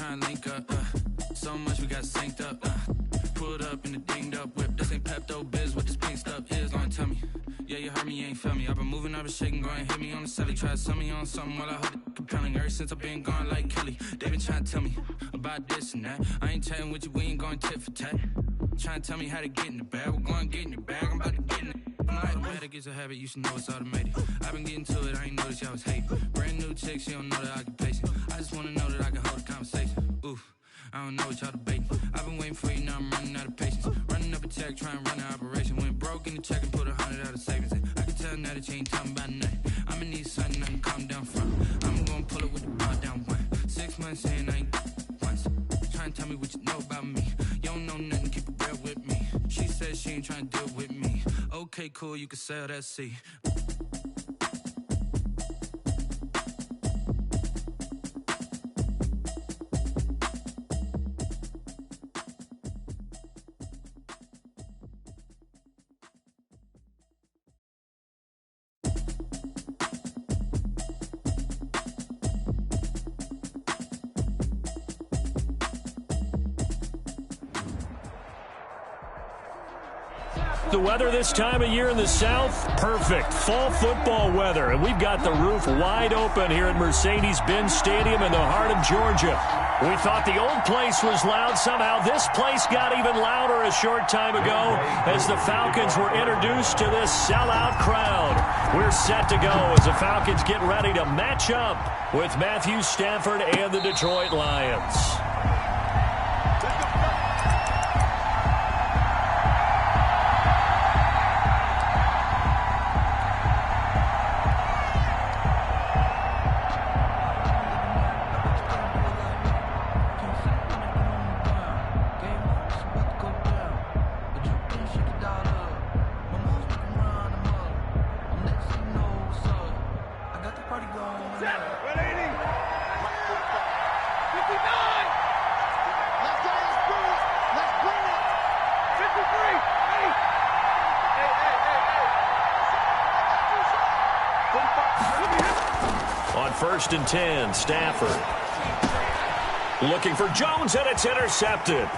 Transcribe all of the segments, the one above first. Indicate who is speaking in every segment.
Speaker 1: trying to link up. So much we got synced up. Pulled up in the dinged up whip. This ain't Pepto-Biz, what this pink stuff is. Gonna tell me. Yeah, you heard me, you ain't felt me. I've been moving, I've been shaking, go and hit me on the celly. Try to sell me on something while I hold it compelling. Ever since I've been gone like Kelly, they been trying to tell me about this and that. I ain't chatting with you, we ain't going tit for tat. Trying to tell me how to get in the bag. We're going to get in the bag, I'm about to get in it. Automatic is a habit, you should know it's automated. I've been getting to it, I ain't noticed y'all was hating. Brand new chick, she don't know the occupation. I just wanna know that I can hold a conversation. Oof, I don't know what y'all debating. I've been waiting for you, now I'm running out of patience. Running up a check, trying to run an operation. Went broke in the check and put 100 out of savings in. I can tell now that you ain't talking about nothing. I'ma need something I can calm down from. I'm gonna pull it with the bar down one. 6 months in, I ain't once. Trying to tell me what you know about me. You don't know nothing, keep it real with me. She said she ain't trying to deal with me. Okay, cool, you can sell that seat.
Speaker 2: The weather this time of year in the South, perfect. Fall football weather, and we've got the roof wide open here at Mercedes-Benz Stadium in the heart of Georgia. We thought the old place was loud. Somehow this place got even louder a short time ago as the Falcons were introduced to this sellout crowd. We're set to go as the Falcons get ready to match up with Matthew Stafford and the Detroit Lions. On 1st and 10, Stafford. Looking for Jones, and it's intercepted.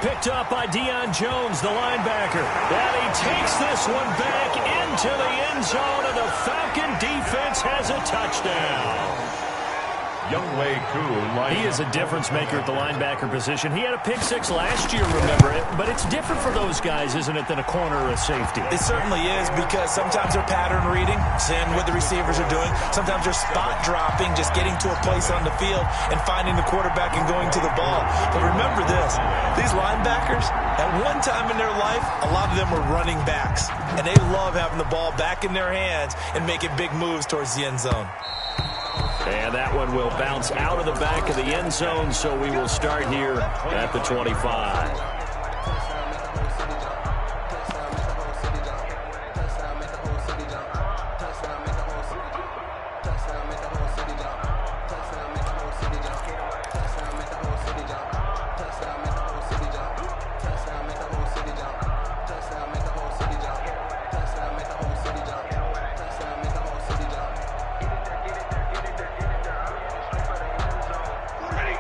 Speaker 2: Picked up by Deion Jones, the linebacker. And he takes this one back into the end zone, and the Falcon defense has a touchdown. He is a difference maker at the linebacker position. He had a pick six last year, remember it, but it's different for those guys, isn't it, than a corner or a safety?
Speaker 3: It certainly is, because sometimes they're pattern reading, seeing what the receivers are doing. Sometimes they're spot dropping, just getting to a place on the field and finding the quarterback and going to the ball. But remember this, these linebackers, at one time in their life, a lot of them were running backs, and they love having the ball back in their hands and making big moves towards the end zone.
Speaker 2: And that one will bounce out of the back of the end zone, so we will start here at the 25.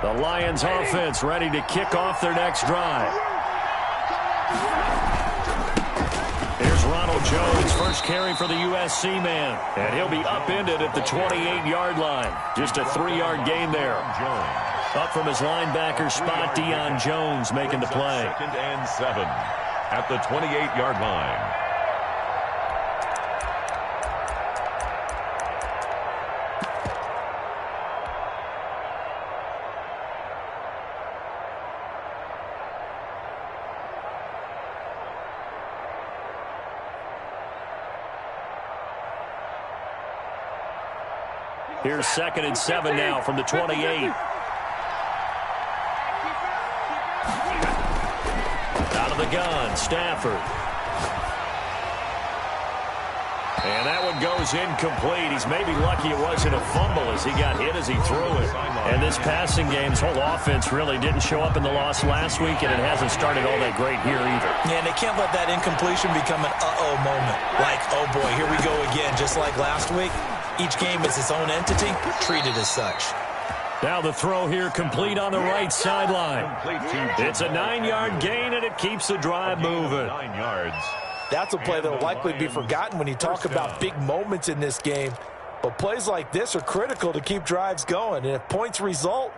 Speaker 2: The Lions offense ready to kick off their next drive. Here's Ronald Jones, first carry for the USC man. And he'll be upended at the 28-yard line. Just a 3-yard gain there. Up from his linebacker spot, Deion Jones making the play.
Speaker 4: 2nd and 7 at the 28-yard line.
Speaker 2: Here's 2nd and 7 now from the 28. Out of the gun, Stafford. And that one goes incomplete. He's maybe lucky it wasn't a fumble as he got hit as he threw it. And this passing game's whole offense really didn't show up in the loss last week, and it hasn't started all that great here either.
Speaker 3: Yeah, and they can't let that incompletion become an uh-oh moment. Like, oh boy, here we go again, just like last week. Each game is its own entity, treated as such.
Speaker 2: Now the throw here complete on the right sideline. It's a 9-yard gain, and it keeps the drive moving.
Speaker 4: 9 yards.
Speaker 3: That's a play that will likely be forgotten when you talk about big moments in this game. But plays like this are critical to keep drives going. And if points result,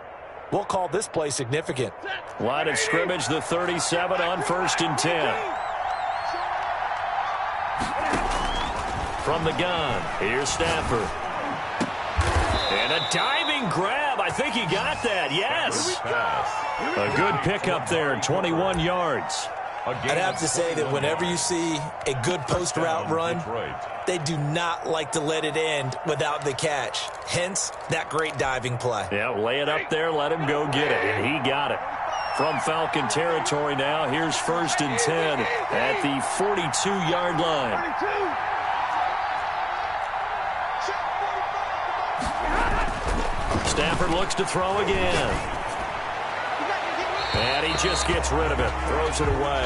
Speaker 3: we'll call this play significant.
Speaker 2: Line of scrimmage, the 37 on 1st and 10. From the gun, here's Stafford. And a diving grab. I think he got that. Yes. A good pickup there, 21 yards.
Speaker 3: I'd have to say that whenever you see a good post route run, they do not like to let it end without the catch. Hence, that great diving play.
Speaker 2: Yeah, lay it up there, let him go get it, and he got it. From Falcon territory now, here's 1st and 10 at the 42-yard line. Stafford looks to throw again. And he just gets rid of it, throws it away.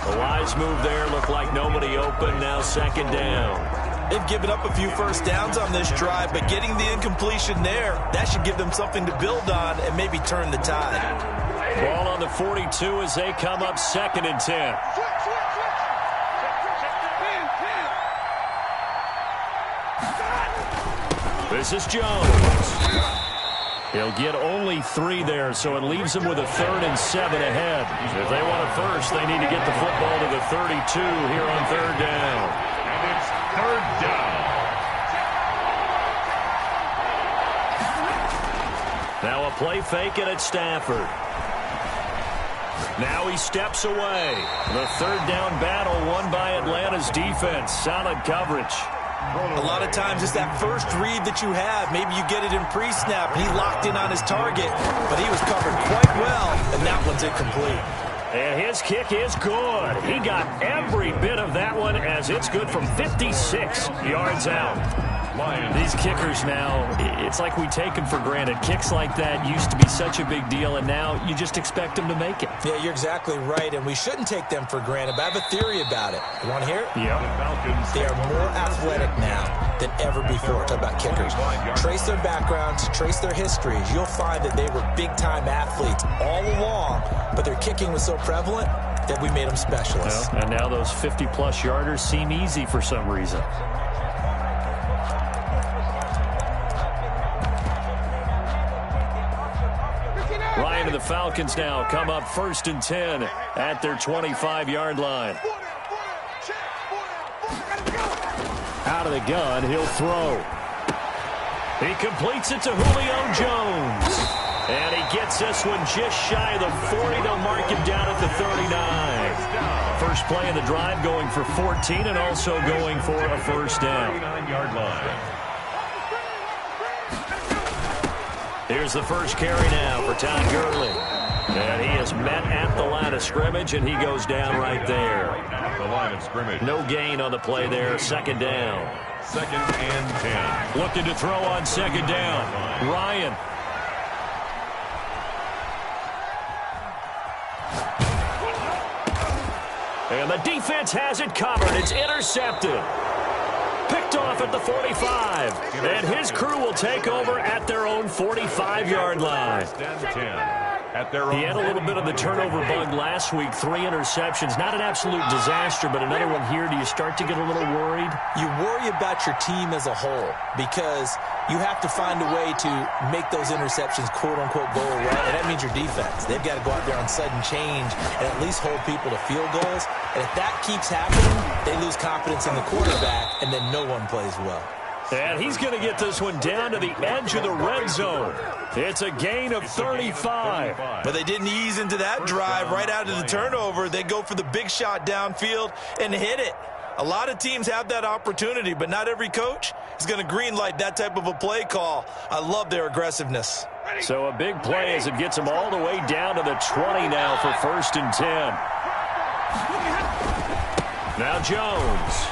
Speaker 2: A wise move there, looked like nobody open, now 2nd down.
Speaker 3: They've given up a few first downs on this drive, but getting the incompletion there, that should give them something to build on and maybe turn the tide.
Speaker 2: Ball on the 42 as they come up 2nd and 10. This is Jones. He'll get only 3 there, so it leaves them with a 3rd and 7 ahead. If they want it first, they need to get the football to the 32 here on 3rd down.
Speaker 4: And it's 3rd down.
Speaker 2: Now a play fake it at Stafford. Now he steps away. The 3rd down battle won by Atlanta's defense. Solid coverage.
Speaker 3: A lot of times it's that first read that you have. Maybe you get it in pre-snap. He locked in on his target, but he was covered quite well, and that one's incomplete.
Speaker 2: And his kick is good. He got every bit of that one as it's good from 56 yards out. These kickers now, it's like we take them for granted. Kicks like that used to be such a big deal, and now you just expect them to make it.
Speaker 3: Yeah, you're exactly right, and we shouldn't take them for granted, but I have a theory about it. You want to hear it?
Speaker 2: Yeah.
Speaker 3: They are more athletic now than ever before. Talk about kickers. Trace their backgrounds, trace their histories. You'll find that they were big-time athletes all along, but their kicking was so prevalent that we made them specialists.
Speaker 2: Well, and now those 50-plus yarders seem easy for some reason. Ryan and the Falcons now come up 1st and 10 at their 25-yard line. Out of the gun, he'll throw. He completes it to Julio Jones. And he gets this one just shy of the 40. They'll mark him down at the 39. First play of the drive going for 14 and also going for a 1st down.
Speaker 4: 39-yard line.
Speaker 2: Here's the first carry now for Todd Gurley. And he is met at the line of scrimmage, and he goes down right there.
Speaker 4: At the line of scrimmage.
Speaker 2: No gain on the play there. 2nd down.
Speaker 4: 2nd and 10.
Speaker 2: Looking to throw on 2nd down. Ryan. And the defense has it covered. It's intercepted. Picked off at the 45. And his crew will take over at their own 45-yard line. He had a little bit of the turnover bug last week. 3 interceptions. Not an absolute disaster, but another one here. Do you start to get a little worried?
Speaker 3: You worry about your team as a whole because you have to find a way to make those interceptions quote-unquote go away, and that means your defense. They've got to go out there on sudden change and at least hold people to field goals. And if that keeps happening, they lose confidence in the quarterback, and then no one plays well.
Speaker 2: And he's going to get this one down to the edge of the red zone. It's a gain of 35.
Speaker 3: But they didn't ease into that drive right out of the turnover. They go for the big shot downfield and hit it. A lot of teams have that opportunity, but not every coach is going to green light that type of a play call. I love their aggressiveness.
Speaker 2: So a big play as it gets them all the way down to the 20 now for 1st and 10. Now Jones.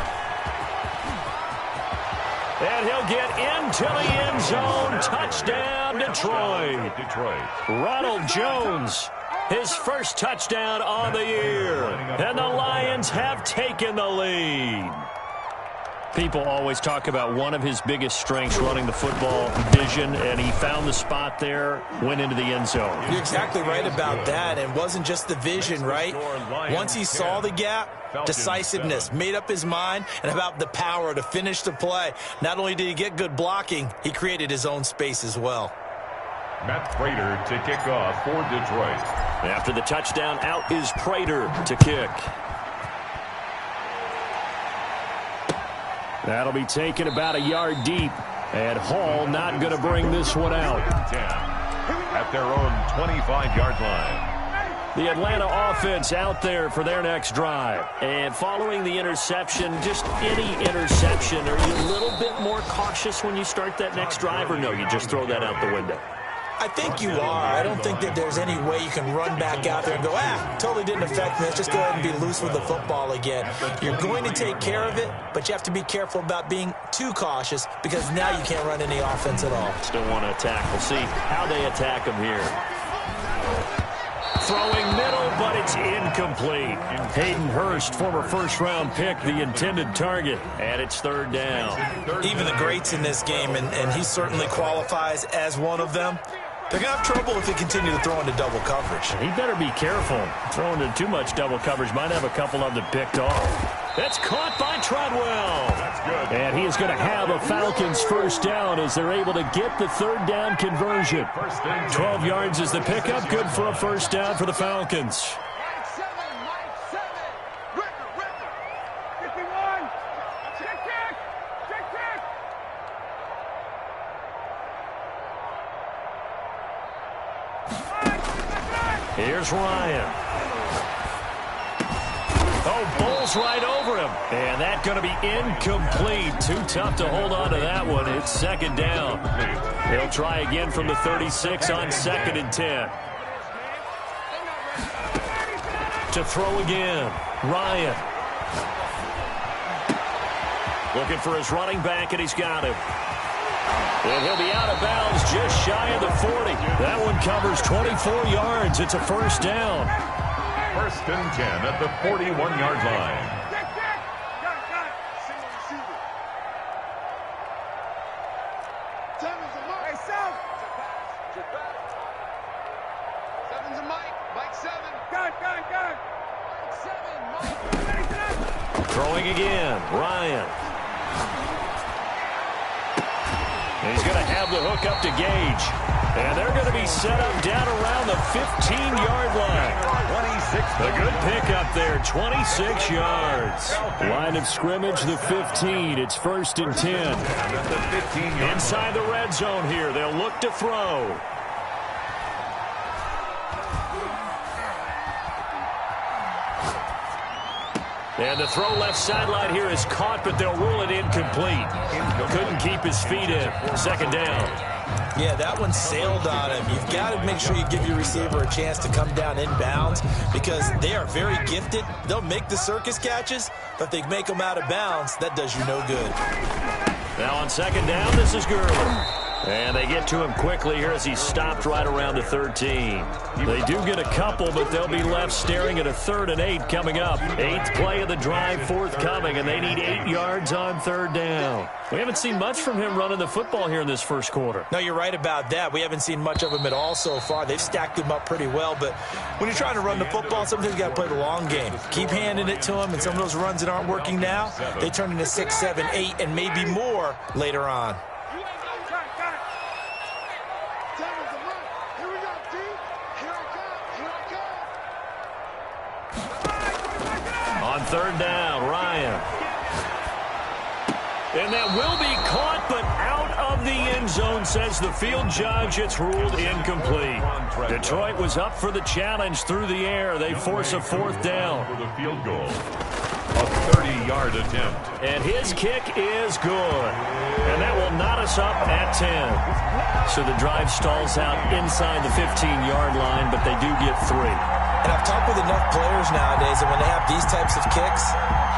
Speaker 2: And he'll get into the end zone. Touchdown, Detroit. Ronald Jones, his first touchdown on the year. And the Lions have taken the lead. People always talk about one of his biggest strengths running the football, vision, and he found the spot there, went into the end zone.
Speaker 3: You're exactly right about that, and it wasn't just the vision, right? Once he saw the gap, decisiveness, made up his mind, and about the power to finish the play. Not only did he get good blocking, he created his own space as well.
Speaker 4: Matt Prater to kick off for Detroit.
Speaker 2: After the touchdown, out is Prater to kick. That'll be taken about a yard deep, and Hall not going to bring this one out.
Speaker 4: 10 at their own 25-yard line.
Speaker 2: The Atlanta offense out there for their next drive. And following the interception, just any interception, are you a little bit more cautious when you start that next drive, or no, you just throw that out the window?
Speaker 3: I think you are. I don't think that there's any way you can run back out there and go, totally didn't affect me. Let's just go ahead and be loose with the football again. You're going to take care of it, but you have to be careful about being too cautious because now you can't run any offense at all.
Speaker 2: Still want to attack. We'll see how they attack him here. Throwing middle, but it's incomplete. Hayden Hurst, former first-round pick, the intended target, and it's third down.
Speaker 3: Even the greats in this game, and he certainly qualifies as one of them, they're going to have trouble if they continue to throw into double coverage.
Speaker 2: He better be careful. Throwing into too much double coverage might have a couple of them picked off. That's caught by Treadwell.
Speaker 4: That's good.
Speaker 2: And he is going to have a Falcons first down as they're able to get the third down conversion. 12 yards is the pickup. Good for a first down for the Falcons. Here's Ryan. Oh, bowls right over him. And that's going to be incomplete. Too tough to hold on to that one. It's second down. They'll try again from the 36 on second and 10. To throw again. Ryan. Looking for his running back, and he's got him. And he'll be out of bounds just shy of the 40. That one covers 24 yards. It's a first down.
Speaker 4: First and 10 at the 41-yard line.
Speaker 2: Throwing again. Ryan. And he's going to have the hook up to Gage. And they're going to be set up down around the 15-yard line. A good pickup there, 26 yards. Line of scrimmage, the 15. It's first and 10. Inside the red zone here. They'll look to throw. And the throw left sideline here is caught, but they'll rule it incomplete. Couldn't keep his feet in. Second down.
Speaker 3: Yeah, that one sailed on him. You've got to make sure you give your receiver a chance to come down inbounds because they are very gifted. They'll make the circus catches, but if they make them out of bounds, that does you no good.
Speaker 2: Now on second down, this is Gurley. And they get to him quickly here as he's stopped right around the 13. They do get a couple, but they'll be left staring at a 3rd and 8 coming up. 8th play of the drive forthcoming, and they need 8 yards on third down. We haven't seen much from him running the football here in this first quarter.
Speaker 3: No, you're right about that. We haven't seen much of him at all so far. They've stacked him up pretty well, but when you're trying to run the football, sometimes you got to play the long game. Keep handing it to him, and some of those runs that aren't working now, they turn into 6, 7, 8, and maybe more later on.
Speaker 2: On third down, Ryan. And that will be caught, but out of the end zone, says the field judge. It's ruled incomplete. Detroit was up for the challenge through the air. They force a fourth down.
Speaker 4: For the field goal. A 30-yard attempt.
Speaker 2: And his kick is good. And that will knot us up at 10. So the drive stalls out inside the 15-yard line, but they do get 3.
Speaker 3: And I've talked with enough players nowadays that when they have these types of kicks,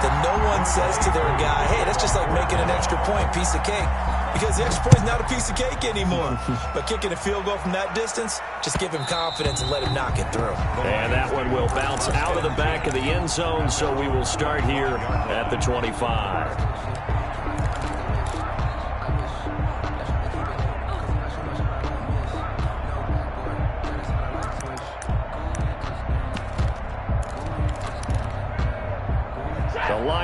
Speaker 3: that no one says to their guy, hey, that's just like making an extra point, piece of cake. Because the extra point is not a piece of cake anymore. But kicking a field goal from that distance, just give him confidence and let him knock it through.
Speaker 2: And that one will bounce out of the back of the end zone, so we will start here at the 25.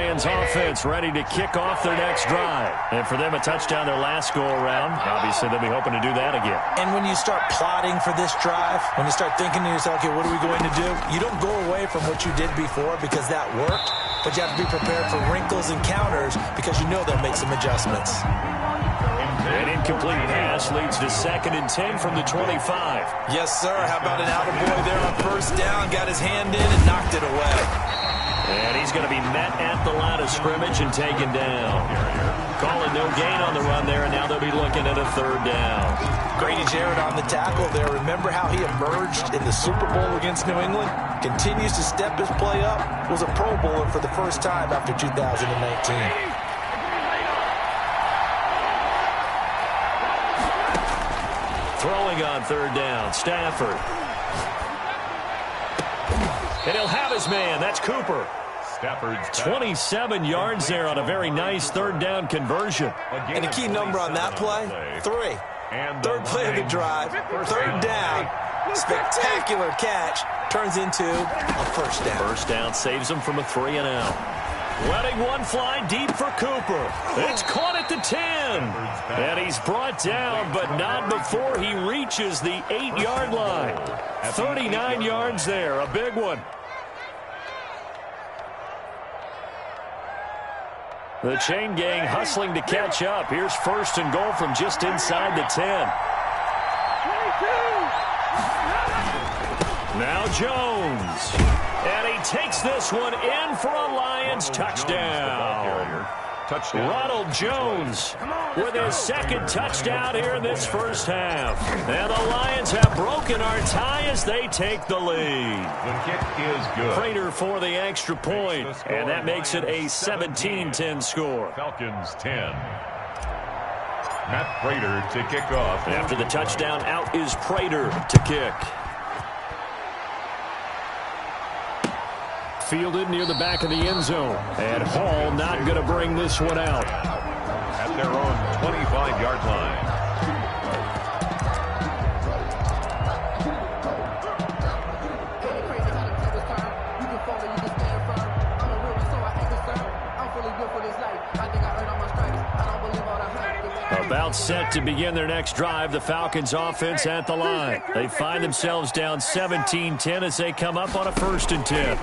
Speaker 2: Lions offense ready to kick off their next drive. And for them, a touchdown their last go-around. Obviously, they'll be hoping to do that again.
Speaker 3: And when you start plotting for this drive, when you start thinking to yourself, okay, what are we going to do? You don't go away from what you did before because that worked, but you have to be prepared for wrinkles and counters because you know they'll make some adjustments.
Speaker 2: An incomplete pass leads to 2nd and 10 from the 25.
Speaker 3: Yes, sir. How about an attaboy there on first down? Got his hand in and knocked it away.
Speaker 2: And he's going to be met at the line of scrimmage and taken down. Calling no gain on the run there, and now they'll be looking at a 3rd down.
Speaker 3: Grady Jarrett on the tackle there. Remember how he emerged in the Super Bowl against New England? Continues to step his play up. Was a Pro Bowler for the first time after 2019.
Speaker 2: Throwing on 3rd down, Stafford. And he'll have his man. That's Cooper.
Speaker 4: Stafford's
Speaker 2: 27 yards there on a very nice 3rd down conversion.
Speaker 3: And a key number on that play, 3.
Speaker 4: And
Speaker 3: 3rd play of the drive, 3rd down. Spectacular catch turns into a first down.
Speaker 2: First down saves them from a 3-and-out. Letting one fly deep for Cooper. It's caught at the 10. And he's brought down, but not before he reaches the 8-yard line. 39 yards there, a big one. The chain gang hustling to catch up. Here's 1st and goal from just inside the 10. Now Jones. And he takes this one in for a Lions touchdown. Ronald Jones with his 2nd touchdown here in this first half. And the Lions have broken our tie as they take the lead.
Speaker 4: The kick is good.
Speaker 2: Prater for the extra point, and that makes it a 17-10 score.
Speaker 4: Falcons 10. Matt Prater to kick off.
Speaker 2: After the touchdown, out is Prater to kick. Fielded near the back of the end zone. And Hall not going to bring this one out.
Speaker 4: At their own 25-yard line.
Speaker 2: About set to begin their next drive, the Falcons offense at the line. They find themselves down 17-10 as they come up on a 1st and 10.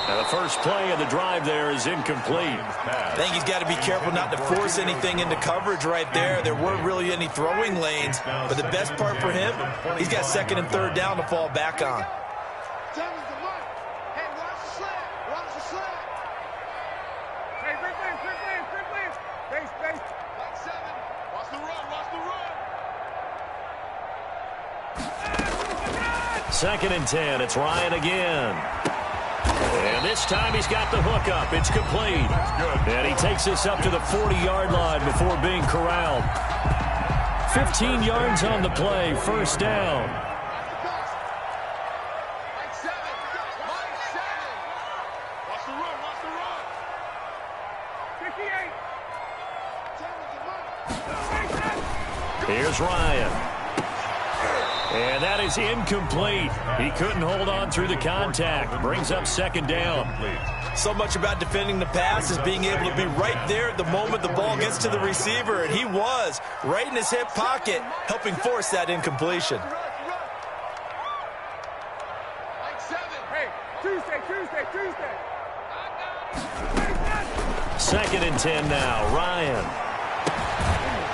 Speaker 2: Now the first play of the drive there is incomplete.
Speaker 3: I think he's got to be careful not to force anything into coverage right there. There weren't really any throwing lanes, but the best part for him, he's got 2nd and 3rd down to fall back on.
Speaker 2: Second and 10. It's Ryan again. And this time he's got the hook up. It's complete. And he takes this up to the 40-yard line before being corralled. 15 yards on the play. First down. Here's Ryan. And that is incomplete. He couldn't hold on through the contact. Brings up 2nd down.
Speaker 3: So much about defending the pass is being able to be right there at the moment the ball gets to the receiver. And he was right in his hip pocket, helping force that incompletion.
Speaker 2: Second and 10 now. Ryan.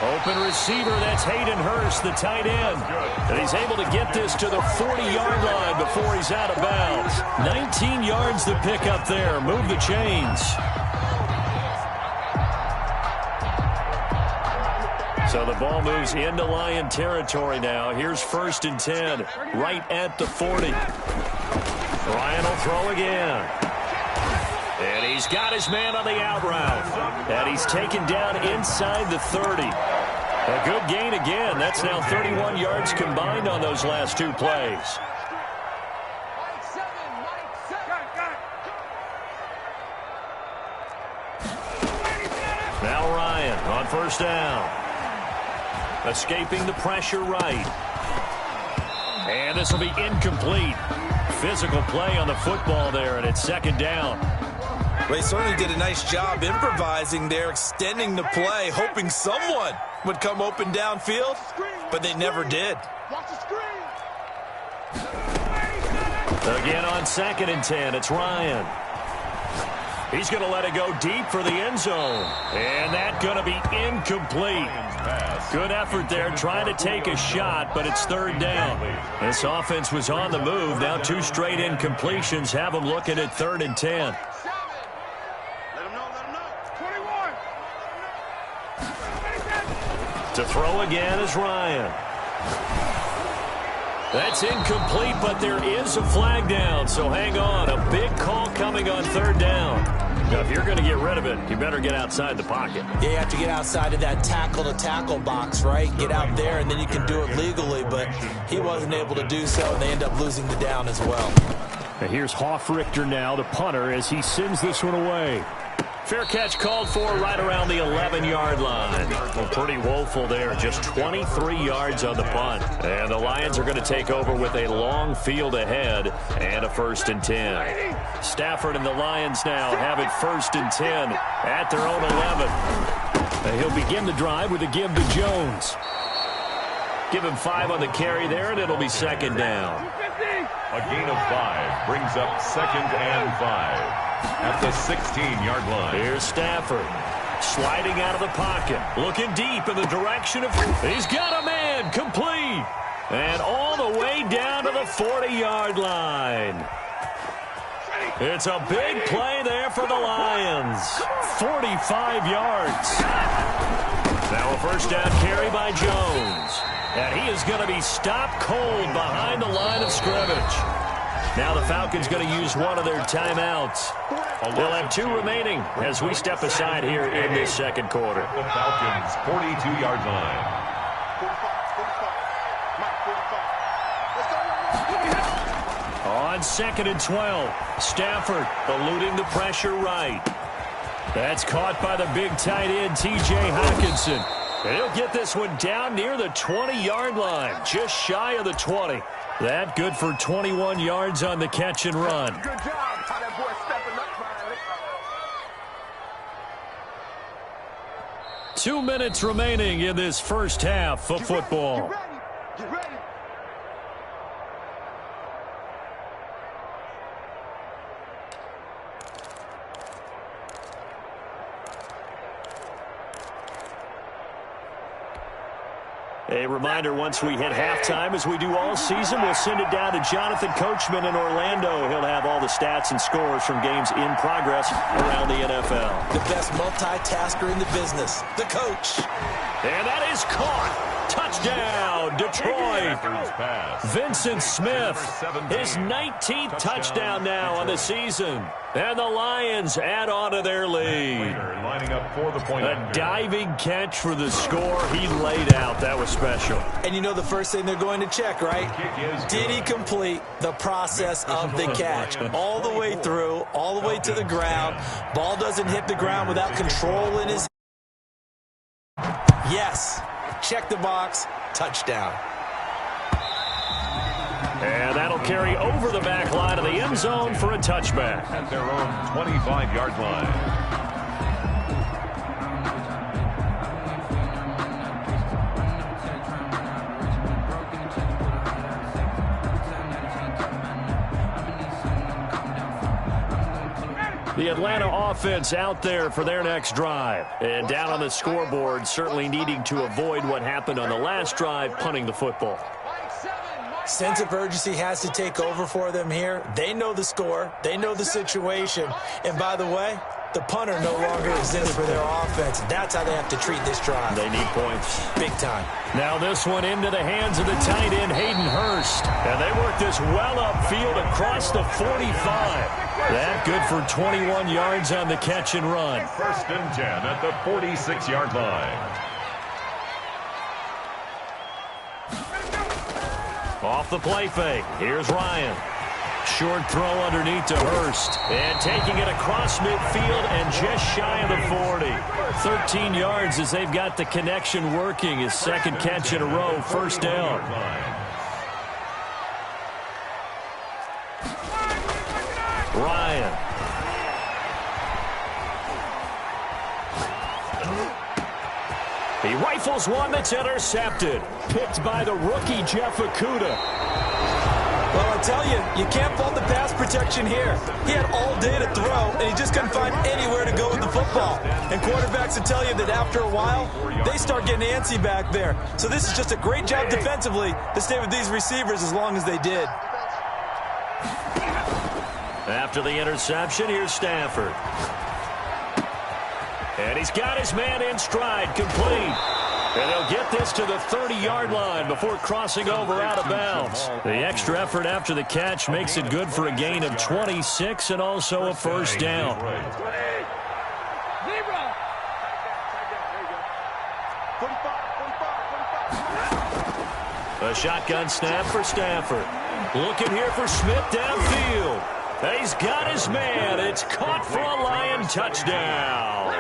Speaker 2: Open receiver, that's Hayden Hurst, the tight end. And he's able to get this to the 40-yard line before he's out of bounds. 19 yards to pick up there. Move the chains. So the ball moves into Lion territory now. Here's 1st and 10, right at the 40. Ryan will throw again. And he's got his man on the out route. And he's taken down inside the 30. A good gain again. That's now 31 yards combined on those last 2 plays. Now Ryan on first down. Escaping the pressure right. And this will be incomplete. Physical play on the football there, and it's second down.
Speaker 3: They certainly did a nice job improvising there, extending the play, hoping someone would come open downfield, but they never did.
Speaker 2: Again on 2nd and 10, it's Ryan. He's going to let it go deep for the end zone. And that's going to be incomplete. Good effort there trying to take a shot, but it's 3rd down. This offense was on the move. Now 2 straight incompletions have them looking at 3rd and 10. To throw again is Ryan. That's incomplete, but there is a flag down, so hang on. A big call coming on 3rd down. Now, if you're going to get rid of it, you better get outside the pocket.
Speaker 3: Yeah, you have to get outside of that tackle-to-tackle box, right? Get out there, and then you can do it legally, but he wasn't able to do so, and they end up losing the down as well.
Speaker 2: And here's Hoffrichter now, the punter, as he sends this one away. Fair catch called for right around the 11-yard line. Well, pretty woeful there. Just 23 yards on the punt. And the Lions are going to take over with a long field ahead and a 1st and 10. Stafford and the Lions now have it 1st and 10 at their own 11. And he'll begin the drive with a give to Jones. Give him 5 on the carry there, and it'll be 2nd down.
Speaker 4: A gain of 5 brings up 2nd and 5. At the 16-yard line.
Speaker 2: Here's Stafford sliding out of the pocket, looking deep in the direction of... He's got a man, complete. And all the way down to the 40-yard line. It's a big play there for the Lions. 45 yards. Now a 1st down carry by Jones. And he is going to be stopped cold behind the line of scrimmage. Now the Falcons going to use one of their timeouts. They'll have 2 remaining as we step aside here in this 2nd quarter.
Speaker 4: The Falcons' 42-yard line.
Speaker 2: On 2nd and 12, Stafford eluding the pressure right. That's caught by the big tight end, T.J. Hockenson. And he'll get this one down near the 20-yard line, just shy of the 20. That good for 21 yards on the catch and run.
Speaker 5: Good job. How that boy stepping up, man.
Speaker 2: 2 minutes remaining in this first half of football.
Speaker 5: Get ready.
Speaker 2: A reminder, once we hit halftime, as we do all season, we'll send it down to Jonathan Coachman in Orlando. He'll have all the stats and scores from games in progress around the NFL.
Speaker 3: The best multitasker in the business, the coach.
Speaker 2: And that is caught. Touchdown, Detroit. Vincent Smith, his 19th touchdown now on the season. And the Lions add on to their lead.
Speaker 4: Lining up for the point.
Speaker 2: A diving catch for the score he laid out. That was special.
Speaker 3: And you know the first thing they're going to check, right? Did he complete the process of the catch? All the way through, all the way to the ground. Ball doesn't hit the ground without control in his... Yes. Check the box. Touchdown.
Speaker 2: And that'll carry over the back line of the end zone for a touchback.
Speaker 4: At their own 25-yard line.
Speaker 2: The Atlanta offense out there for their next drive. And down on the scoreboard, certainly needing to avoid what happened on the last drive, punting the football.
Speaker 3: Sense of urgency has to take over for them here. They know the score. They know the situation. And by the way, the punter no longer exists for their offense. That's how they have to treat this drive.
Speaker 2: They need points.
Speaker 3: Big time.
Speaker 2: Now this one into the hands of the tight end, Hayden Hurst. And they work this well upfield across the 45. That good for 21 yards on the catch and run.
Speaker 4: 1st and 10 at the 46-yard line.
Speaker 2: Off the play fake. Here's Ryan. Short throw underneath to Hurst. And taking it across midfield and just shy of the 40. 13 yards as they've got the connection working. His 2nd catch in a row, 1st down. Ryan. He rifles one that's intercepted. Picked by the rookie, Jeff Okudah.
Speaker 3: Well, I tell you, you can't fault the pass protection here. He had all day to throw, and he just couldn't find anywhere to go with the football. And quarterbacks will tell you that after a while, they start getting antsy back there. So this is just a great job defensively to stay with these receivers as long as they did.
Speaker 2: After the interception, here's Stafford. And he's got his man in stride, complete. And he'll get this to the 30-yard line before crossing over out of bounds. The extra effort after the catch makes it good for a gain of 26 and also a first down. A shotgun snap for Stafford. Looking here for Smith downfield. He's got his man. It's caught for a Lion touchdown.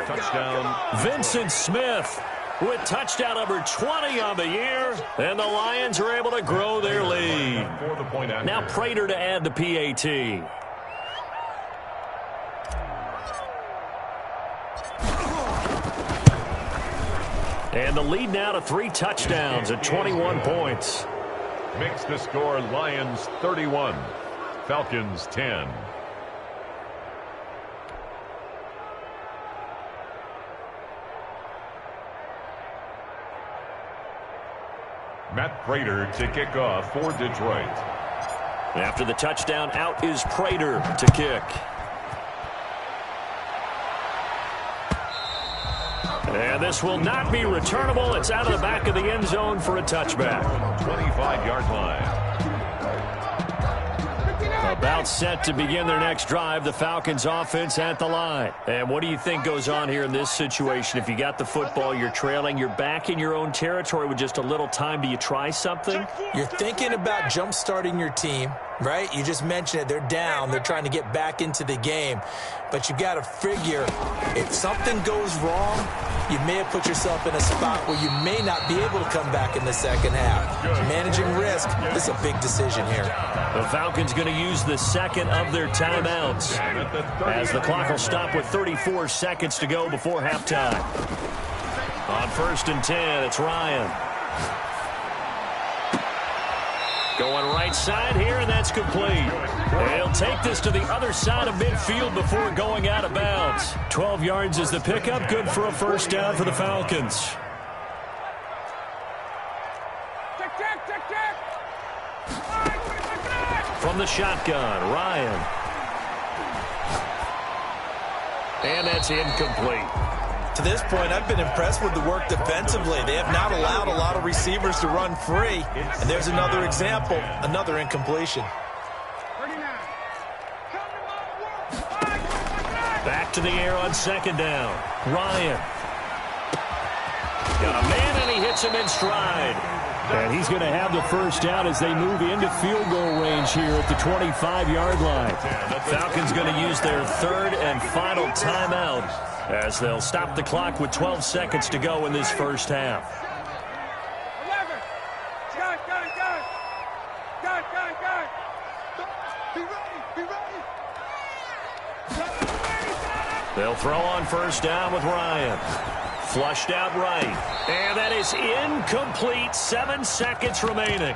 Speaker 2: Vincent Smith with touchdown number 20 on the year. And the Lions are able to grow their lead. Now Prater to add the PAT. And the lead now to 3 touchdowns at 21 points.
Speaker 4: Makes the score Lions 31, Falcons 10. Matt Prater to kick off for Detroit.
Speaker 2: After the touchdown, out is Prater to kick. And this will not be returnable. It's out of the back of the end zone for a touchback.
Speaker 4: 25-yard line.
Speaker 2: About set to begin their next drive, the Falcons offense at the line. And what do you think goes on here in this situation? If you got the football, you're trailing, you're back in your own territory with just a little time. Do you try something?
Speaker 3: You're thinking about jump-starting your team, right? You just mentioned it. They're down. They're trying to get back into the game. But you got to figure if something goes wrong, you may have put yourself in a spot where you may not be able to come back in the second half. Managing risk, this is a big decision here.
Speaker 2: The Falcons going to use the second of their timeouts as the clock will stop with 34 seconds to go before halftime. On 1st and 10, it's Ryan. Going right side here, and that's complete. He'll take this to the other side of midfield before going out of bounds. 12 yards is the pickup, good for a first down for the Falcons. From the shotgun, Ryan. And that's incomplete.
Speaker 3: To this point, I've been impressed with the work defensively. They have not allowed a lot of receivers to run free. And there's another example, another incompletion.
Speaker 2: Back to the air on 2nd down. Ryan. Got a man, and he hits him in stride. And he's going to have the first down as they move into field goal range here at the 25-yard line. Falcons going to use their 3rd and final timeout as they'll stop the clock with 12 seconds to go in this first half.
Speaker 5: 11. Be ready.
Speaker 2: They'll throw on 1st down with Ryan. Flushed out right. And that is incomplete. 7 seconds remaining.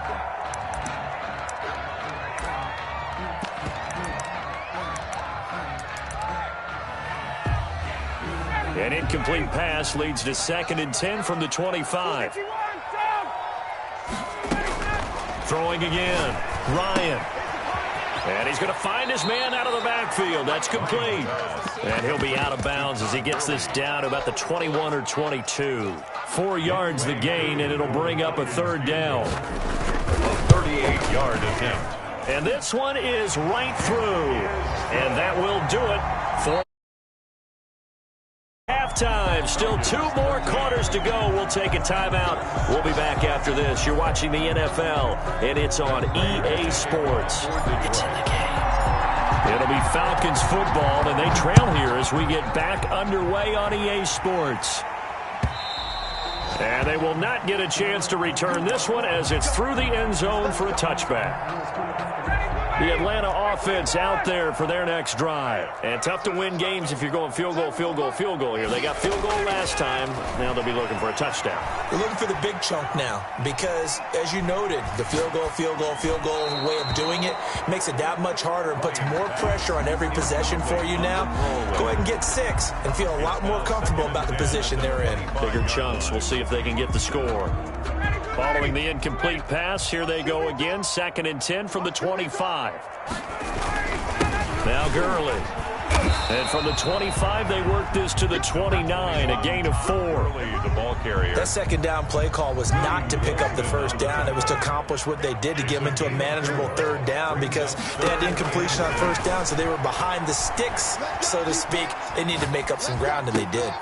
Speaker 2: An incomplete pass leads to 2nd and 10 from the 25. Throwing again. Ryan. And he's going to find his man out of the backfield. That's complete. And he'll be out of bounds as he gets this down to about the 21 or 22. 4 yards the gain, and it'll bring up a 3rd down.
Speaker 4: A 38-yard attempt.
Speaker 2: And this one is right through. And that will do it for halftime. Still 2 more quarters to go. We'll take a timeout. We'll be back after this. You're watching the NFL, and it's on EA Sports. It's in the game. It'll be Falcons football, and they trail here as we get back underway on EA Sports. And they will not get a chance to return this one as it's through the end zone for a touchback. The Atlanta offense out there for their next drive. And tough to win games if you're going field goal, field goal, field goal here. They got field goal last time. Now they'll be looking for a touchdown.
Speaker 3: They're looking for the big chunk now because, as you noted, the field goal way of doing it makes it that much harder and puts more pressure on every possession for you now. Go ahead and get 6 and feel a lot more comfortable about the position they're in.
Speaker 2: Bigger chunks. We'll see if they can get the score. Following the incomplete pass, here they go again. 2nd and 10 from the 25. Now Gurley. And from the 25, they work this to the 29, a gain of 4.
Speaker 4: The ball carrier.
Speaker 3: That second down play call was not to pick up the first down. It was to accomplish what they did to get them into a manageable 3rd down because they had incompletion on 1st down, so they were behind the sticks, so to speak. They needed to make up some ground, and they did.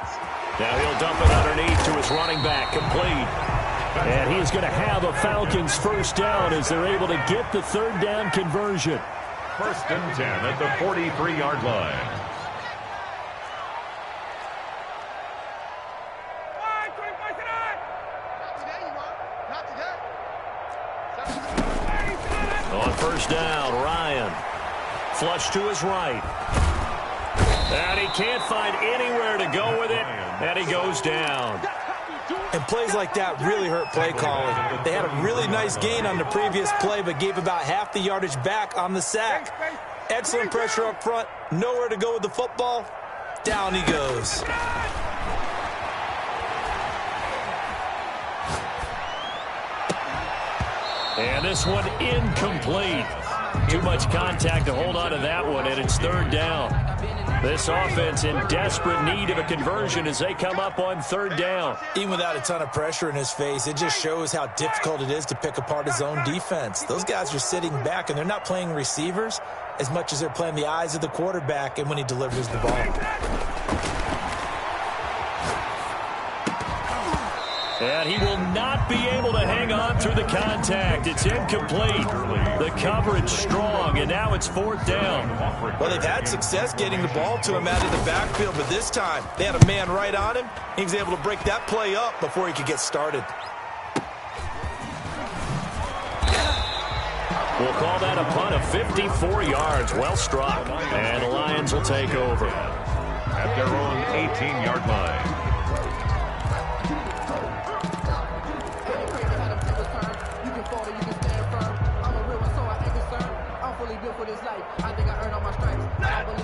Speaker 2: Now he'll dump it underneath to his running back, complete. And he's going to have a Falcons 1st down as they're able to get the 3rd down conversion.
Speaker 4: 1st and 10 at the 43-yard line. On 1st down, Ryan. Flush to his right. And he can't find anywhere to go with it, and he goes down.
Speaker 3: And plays like that really hurt play calling. They had a really nice gain on the previous play, but gave about half the yardage back on the sack. Excellent pressure up front. Nowhere to go with the football. Down he goes.
Speaker 2: And this one incomplete. Too much contact to hold on to that one, and it's 3rd down. This offense in desperate need of a conversion as they come up on 3rd down.
Speaker 3: Even without a ton of pressure in his face, it just shows how difficult it is to pick apart his own defense. Those guys are sitting back, and they're not playing receivers as much as they're playing the eyes of the quarterback and when he delivers the ball.
Speaker 2: And he will not be able to hang on through the contact. It's incomplete. The coverage strong, and now it's 4th down.
Speaker 3: Well, they've had success getting the ball to him out of the backfield, but this time they had a man right on him. He was able to break that play up before he could get started.
Speaker 2: We'll call that a punt of 54 yards. Well struck. And the Lions will take over.
Speaker 4: At their own 18-yard line.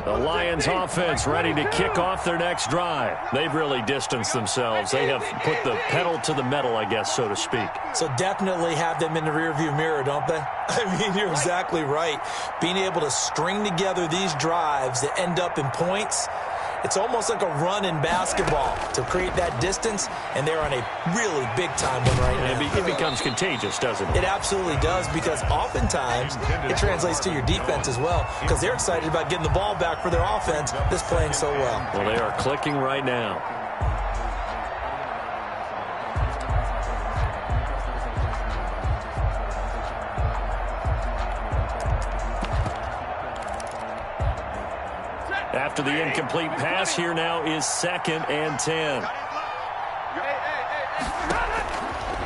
Speaker 2: The Lions offense ready to kick off their next drive. They've really distanced themselves. They have put the pedal to the metal, I guess, so to speak.
Speaker 3: So definitely have them in the rearview mirror, don't they? I mean, you're exactly right. Being able to string together these drives that end up in points, it's almost like a run in basketball to create that distance, and they're on a really big-time one right now.
Speaker 2: It becomes contagious, doesn't it?
Speaker 3: It absolutely does, because oftentimes it translates to your defense as well, because they're excited about getting the ball back for their offense that's playing so well.
Speaker 2: Well, they are clicking right now. After the incomplete pass, here now is 2nd and 10.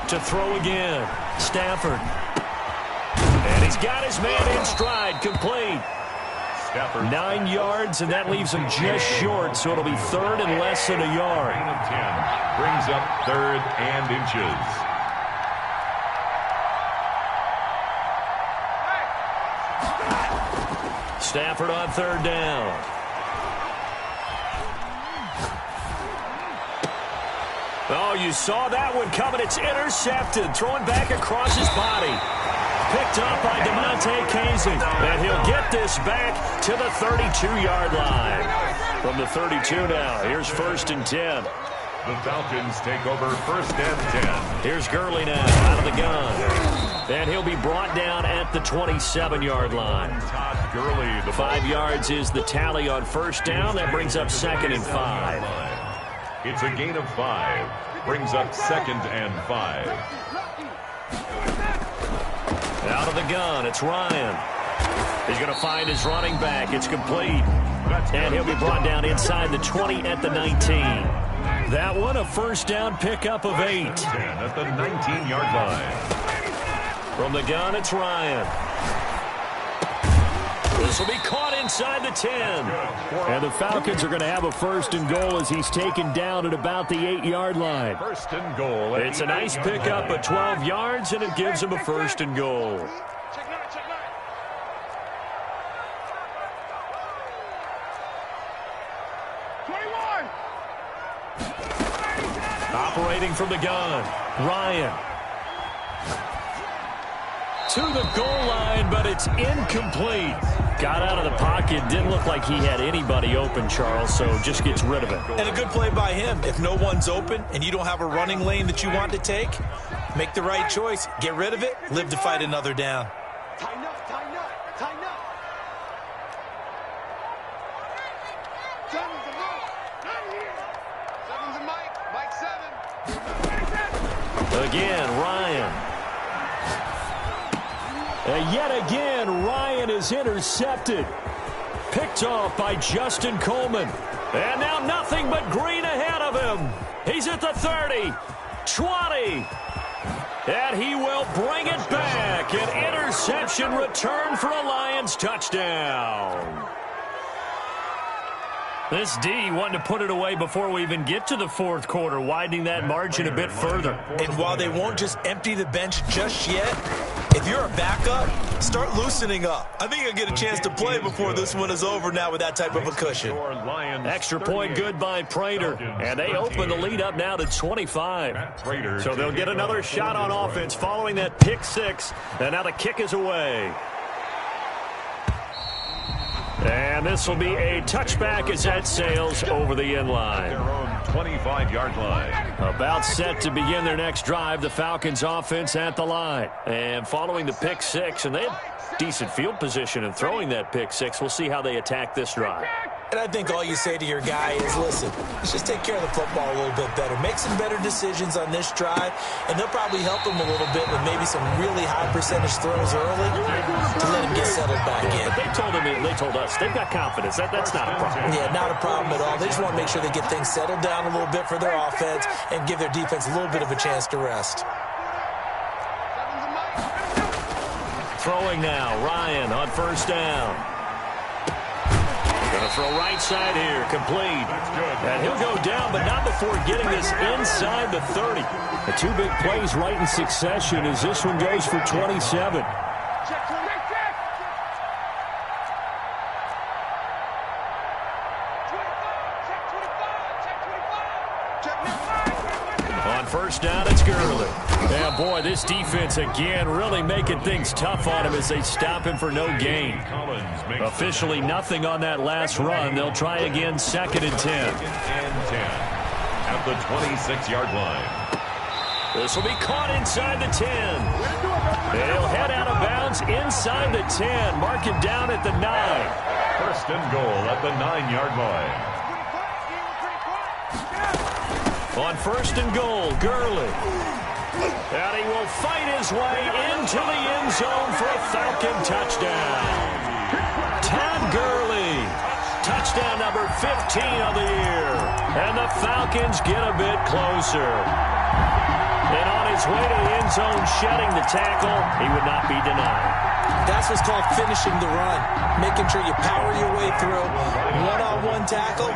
Speaker 2: To throw again, Stafford. And he's got his man in stride, complete. 9 yards, and that leaves him just short, so it'll be 3rd and less than a yard.
Speaker 4: 10 brings up 3rd and inches.
Speaker 2: Stafford on 3rd down. Oh, you saw that one coming. It's intercepted. Thrown back across his body. Picked up by DeMonte Casey. And he'll get this back to the 32-yard line. From the 32 now, here's 1st and 10.
Speaker 4: The Falcons take over 1st and 10.
Speaker 2: Here's Gurley now out of the gun. And he'll be brought down at the 27-yard line.
Speaker 4: Todd Gurley. The
Speaker 2: 5 yards is the tally on 1st down. That brings up 2nd and 5.
Speaker 4: It's a gain of 5. Brings up 2nd and 5.
Speaker 2: Out of the gun, it's Ryan. He's going to find his running back. It's complete. And he'll be brought down inside the 20 at the 19. That one, a 1st down pickup of 8.
Speaker 4: 10 at the 19-yard line.
Speaker 2: From the gun, it's Ryan.
Speaker 4: This will be caught inside the 10.
Speaker 2: And the Falcons are going to have a first and goal as he's taken down at about the 8-yard line.
Speaker 4: First and goal. It's a nice pickup of 12 yards, and it gives him a first and goal. Operating from the gun, Ryan. To the goal line, but it's incomplete. Got out of the pocket. Didn't look like he had anybody open, Charles, so just gets rid of it.
Speaker 3: And a good play by him. If no one's open and you don't have a running lane that you want to take, make the right choice. Get rid of it. Live to fight another down.
Speaker 5: Tighten up, tighten up, tighten up. Seven's a Mike. Right here. Seven's a Mike. Mike 7.
Speaker 4: Again, Ryan.
Speaker 2: And yet again, Ryan is intercepted.
Speaker 4: Picked off by Justin Coleman. And now nothing but green ahead of him. He's at the 30, 20. And he will bring it back. An interception return for a Lions touchdown. This D wanting to put it away before we even get to the fourth quarter, widening that margin a bit further.
Speaker 3: And while they won't just empty the bench just yet, if you're a backup, start loosening up. I think you'll get a chance to play before this one is over now with that type of a cushion.
Speaker 4: Extra point good by Prater. And they open the lead up now to 25. So they'll get another shot on offense following that pick six. And now the kick is away. And this will be a touchback as that sails over the end line.
Speaker 6: Their own 25-yard line.
Speaker 4: About set to begin their next drive, the Falcons offense at the line. And following the pick six, and they have decent field position in throwing that pick six. We'll see how they attack this drive.
Speaker 3: And I think all you say to your guy is, listen, let's just take care of the football a little bit better. Make some better decisions on this drive, and they'll probably help him a little bit with maybe some really high percentage throws early to let him get settled back in.
Speaker 4: But they told us they've got confidence. That's not a problem.
Speaker 3: Yeah, not a problem at all. They just want to make sure they get things settled down a little bit for their offense and give their defense a little bit of a chance to rest.
Speaker 4: Throwing now, Ryan on first down. Going to throw right side here, complete. And he'll go down, but not before getting this inside the 30.
Speaker 2: The two big plays right in succession as this one goes for 27.
Speaker 4: On first down, it's Gurley. Yeah, boy, this defense again really making things tough on him as they stop him for no gain. Officially nothing on that last run. They'll try again, second and 10.
Speaker 6: At the 26-yard line.
Speaker 4: This will be caught inside the 10. They'll head out of bounds inside the 10. Mark him down at the 9.
Speaker 6: First and goal at the 9-yard line.
Speaker 4: On first and goal, Gurley. And he will fight his way into the end zone for a Falcon touchdown. Todd Gurley. Touchdown number 15 of the year. And the Falcons get a bit closer. And on his way to the end zone, shedding the tackle, he would not be denied.
Speaker 3: That's what's called finishing the run. Making sure you power your way through. One-on-one tackle.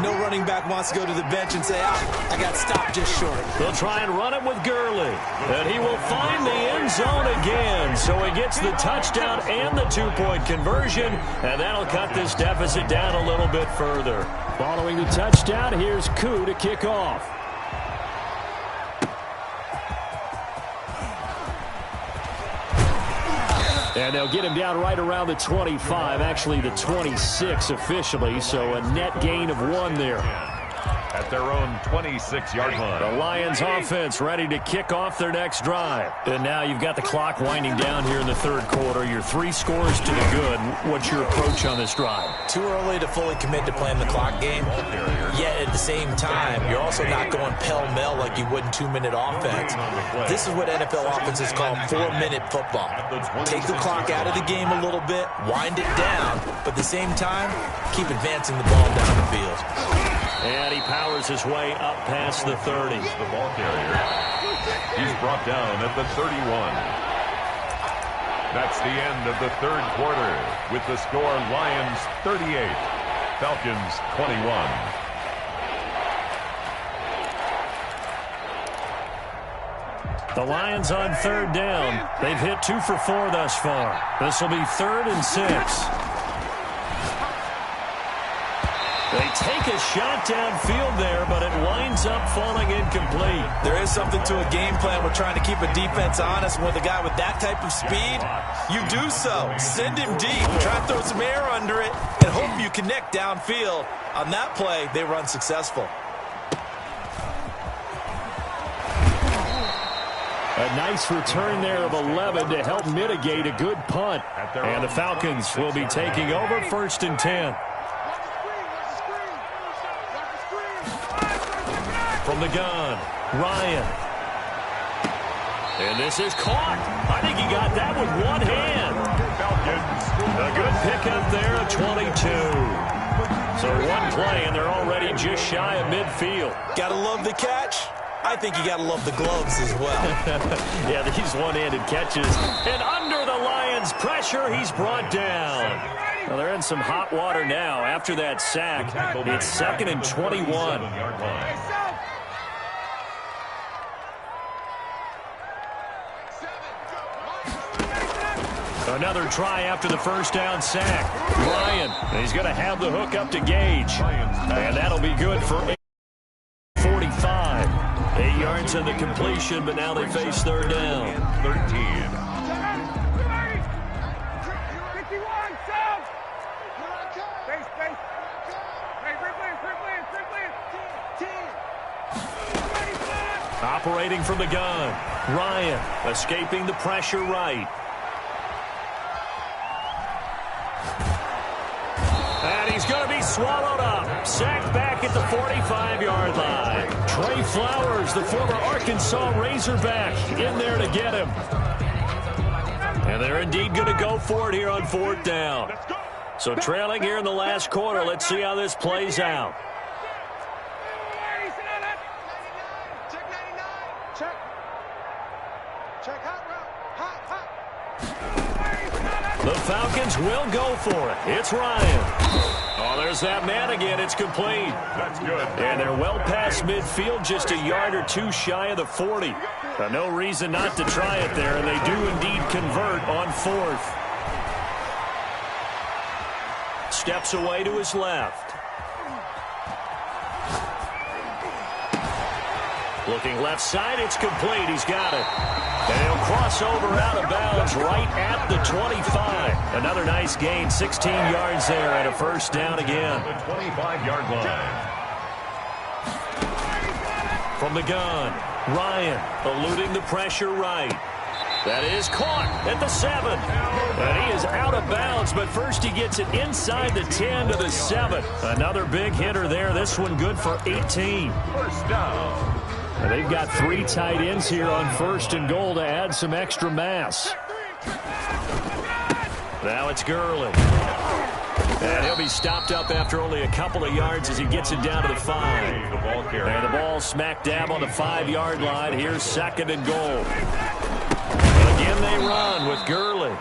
Speaker 3: No running back wants to go to the bench and say, I got stopped just short.
Speaker 4: They'll try and run it with Gurley. And he will find the end zone again. So he gets the touchdown and the two-point conversion. And that'll cut this deficit down a little bit further.
Speaker 2: Following the touchdown, here's Koo to kick off. And they'll get him down right around the 25, actually the 26 officially, so a net gain of 1 there.
Speaker 6: At their own 26-yard line.
Speaker 4: The Lions offense ready to kick off their next drive. And now you've got the clock winding down here in the third quarter. You're 3 scores to the good. What's your approach on this drive?
Speaker 3: Too early to fully commit to playing the clock game. Yet at the same time, you're also not going pell-mell like you would in 2-minute offense. This is what NFL offenses call 4-minute football. Take the clock out of the game a little bit, wind it down, but at the same time, keep advancing the ball down the field.
Speaker 4: And he powers his way up past the 30.
Speaker 6: The ball carrier. He's brought down at the 31. That's the end of the third quarter with the score Lions 38, Falcons 21.
Speaker 2: The Lions on third down. They've hit 2 for 4 thus far. This will be 3rd and 6. They take a shot downfield there, but it winds up falling incomplete.
Speaker 3: There is something to a game plan. We're trying to keep a defense honest. With a guy with that type of speed, you do so. Send him deep. Try to throw some air under it and hope you connect downfield. On that play, they run successful.
Speaker 2: A nice return there of 11 to help mitigate a good punt. And the Falcons will be taking over 1st and 10. From the gun, Ryan. And this is caught. I think he got that with one hand. A good pickup there at 22. So one play, and they're already just shy of midfield.
Speaker 3: Gotta love the catch. I think you gotta love the gloves as well.
Speaker 2: Yeah, these one-handed catches. And under the Lions' pressure, he's brought down. Well, they're in some hot water now after that sack. It's 2nd and 21. Another try after the first down sack. Ryan, he's going to have the hook up to Gage. And that'll be good for 45. 8 yards in the completion, but now they face third down.
Speaker 6: 13.
Speaker 2: Operating from the gun. Ryan escaping the pressure right. And he's going to be swallowed up. Sacked back at the 45-yard line. Trey Flowers, the former Arkansas Razorback, in there to get him. And they're indeed going to go for it here on 4th down. So trailing here in the last quarter. Let's see how this plays out. The Falcons will go for it. It's Ryan. Oh, there's that man again. It's complete.
Speaker 6: That's good.
Speaker 2: And they're well past midfield, just a yard or two shy of the 40. No reason not to try it there, and they do indeed convert on 4th. Steps away to his left. Looking left side, it's complete. He's got it. And he'll cross over out of bounds right at the 25. Another nice gain, 16 yards there, and a first down again.
Speaker 6: The 25-yard line.
Speaker 2: From the gun, Ryan eluding the pressure right. That is caught at the 7. And he is out of bounds, but first he gets it inside the 10 to the 7. Another big hitter there. This one good for 18.
Speaker 6: First down.
Speaker 2: And they've got 3 tight ends here on 1st and goal to add some extra mass. Now it's Gurley. And he'll be stopped up after only a couple of yards as he gets it down to the 5. And the ball smack dab on the 5-yard line. Here's 2nd and goal. Again they run with Gurley.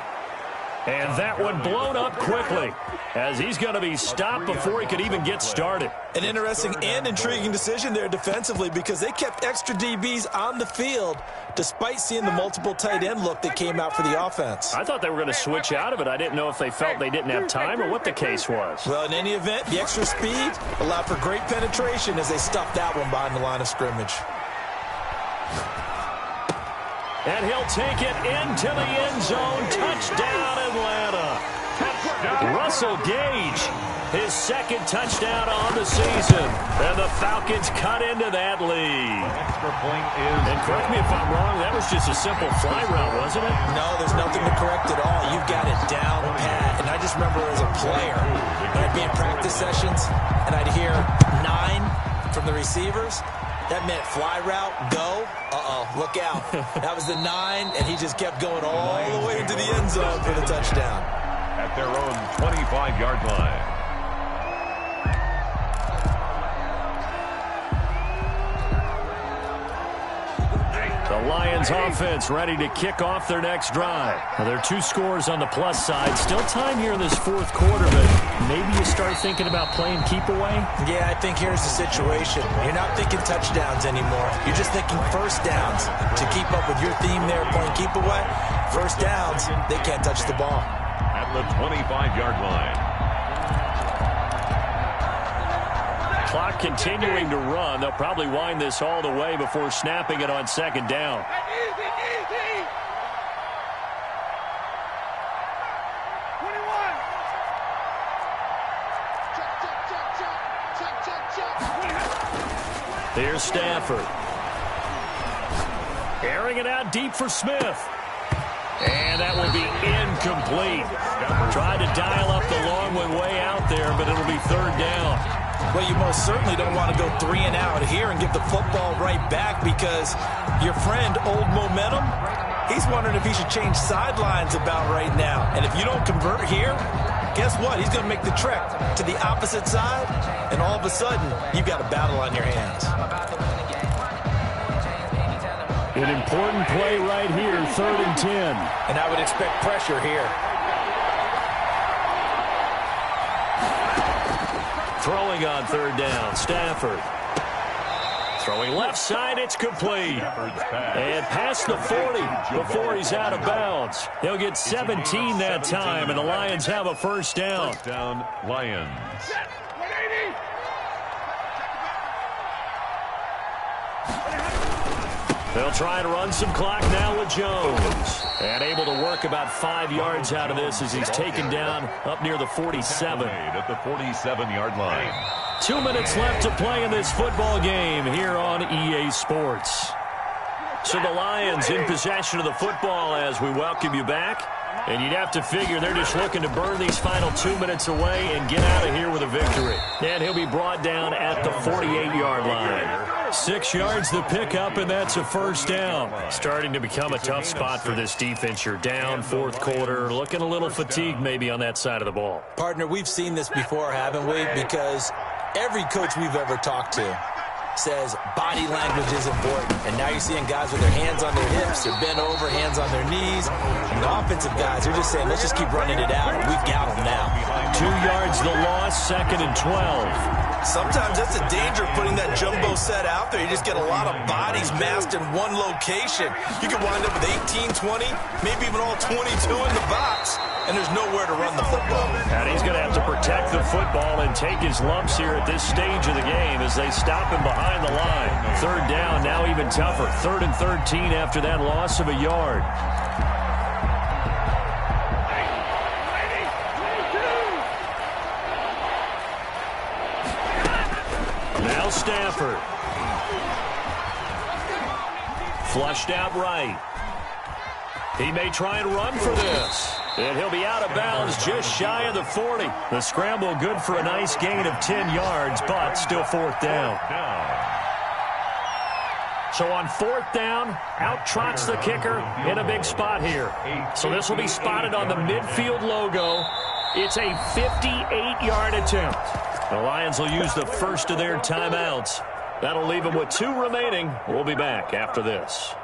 Speaker 2: And that one blown up quickly as he's going to be stopped before he could even get started.
Speaker 3: An interesting and intriguing decision there defensively because they kept extra DBs on the field despite seeing the multiple tight end look that came out for the offense.
Speaker 2: I thought they were going to switch out of it. I didn't know if they felt they didn't have time or what the case was.
Speaker 3: Well, in any event, the extra speed allowed for great penetration as they stuffed that one behind the line of scrimmage.
Speaker 2: And he'll take it into the end zone. Touchdown, Atlanta. Russell Gage, his 2nd touchdown on the season. And the Falcons cut into that lead.
Speaker 6: Extra point is...
Speaker 2: And correct me if I'm wrong, that was just a simple fly route, wasn't it?
Speaker 3: No, there's nothing to correct at all. You've got it down pat. And I just remember as a player, when I'd be in practice sessions, and I'd hear 9 from the receivers. That meant fly route, go. Uh-oh, look out. That was the 9, and he just kept going all the way into the end zone for the touchdown.
Speaker 6: At their own 25-yard line.
Speaker 2: The Lions offense ready to kick off their next drive. Now, there are 2 scores on the plus side. Still time here in this 4th quarter, but maybe you start thinking about playing keep away?
Speaker 3: Yeah, I think here's the situation. You're not thinking touchdowns anymore. You're just thinking first downs. To keep up with your theme there, playing keep away, first downs, they can't touch the ball.
Speaker 6: At the 25-yard line.
Speaker 2: Clock continuing to run. They'll probably wind this all the way before snapping it on 2nd down. Here's Stafford. Airing it out deep for Smith. And that will be incomplete. Tried to dial up the long one way out there, but it'll be 3rd down.
Speaker 3: Well, you most certainly don't want to go 3 and out here and give the football right back because your friend, Old Momentum, he's wondering if he should change sidelines about right now. And if you don't convert here, guess what? He's going to make the trek to the opposite side, and all of a sudden, you've got a battle on your hands.
Speaker 2: An important play right here, 3rd and 10.
Speaker 3: And I would expect pressure here.
Speaker 2: Throwing on 3rd down, Stafford. Throwing left side, it's complete. And past the 40 before he's out of bounds. He'll get 17 that time, and the Lions have a 1st down.
Speaker 6: 1st down, Lions.
Speaker 2: They'll try to run some clock now with Jones. And able to work about 5 yards out of this as he's taken down up near the 47.
Speaker 6: At the 47-yard line.
Speaker 2: 2 minutes left to play in this football game here on EA Sports. So the Lions in possession of the football as we welcome you back. And you'd have to figure they're just looking to burn these final 2 minutes away and get out of here with a victory. And he'll be brought down at the 48-yard line. 6 yards the pickup, and that's a 1st down. Starting to become a tough spot for this defense. You're down 4th quarter, looking a little fatigued maybe on that side of the ball.
Speaker 3: Partner, we've seen this before, haven't we? Because every coach we've ever talked to says body language is important. And now you're seeing guys with their hands on their hips, they're bent over, hands on their knees. And the offensive guys are just saying, let's just keep running it out. We've got them now.
Speaker 2: 2 yards the loss, 2nd and 12.
Speaker 3: Sometimes that's the danger of putting that jumbo set out there. You just get a lot of bodies massed in one location. You could wind up with 18, 20, maybe even all 22 in the box, and there's nowhere to run the football.
Speaker 2: And he's going to have to protect the football and take his lumps here at this stage of the game as they stop him behind the line. 3rd down, now even tougher. 3rd and 13 after that loss of a yard. Now Stafford. Flushed out right. He may try and run for this. And he'll be out of bounds just shy of the 40. The scramble good for a nice gain of 10 yards, but still 4th down. So on 4th down, out trots the kicker in a big spot here. So this will be spotted on the midfield logo. It's a 58-yard attempt. The Lions will use the first of their timeouts. That'll leave them with 2 remaining. We'll be back after this.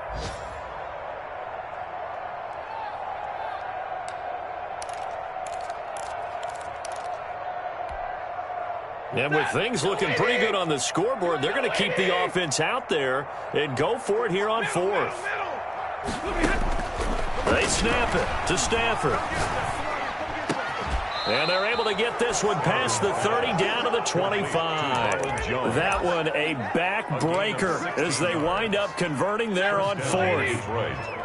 Speaker 2: And with things looking pretty good on the scoreboard, they're going to keep the offense out there and go for it here on 4th. They snap it to Stafford. And they're able to get this one past the 30 down to the 25. That one a backbreaker as they wind up converting there on 4th.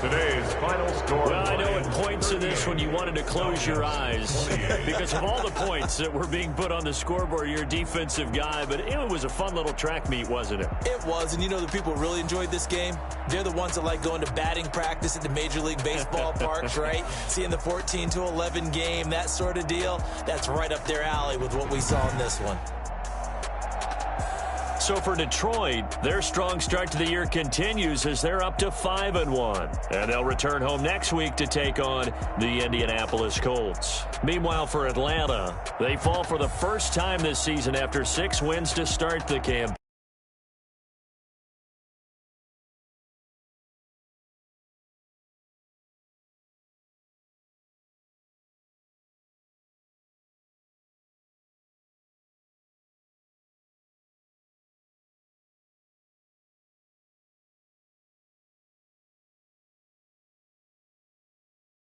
Speaker 6: Today's final score.
Speaker 2: Well, I know at points in this when you wanted to close your eyes because of all the points that were being put on the scoreboard. You're a defensive guy, but it was a fun little track meet, wasn't it?
Speaker 3: It was, and you know the people really enjoyed this game? They're the ones that like going to batting practice at the Major League Baseball parks, right? Seeing the 14-11 game, that sort of deal, that's right up their alley with what we saw in this one.
Speaker 2: So for Detroit, Their strong start to the year continues as they're up to 5-1. And they'll return home next week to take on the Indianapolis Colts. Meanwhile, for Atlanta, they fall for the first time this season after 6 wins to start the campaign.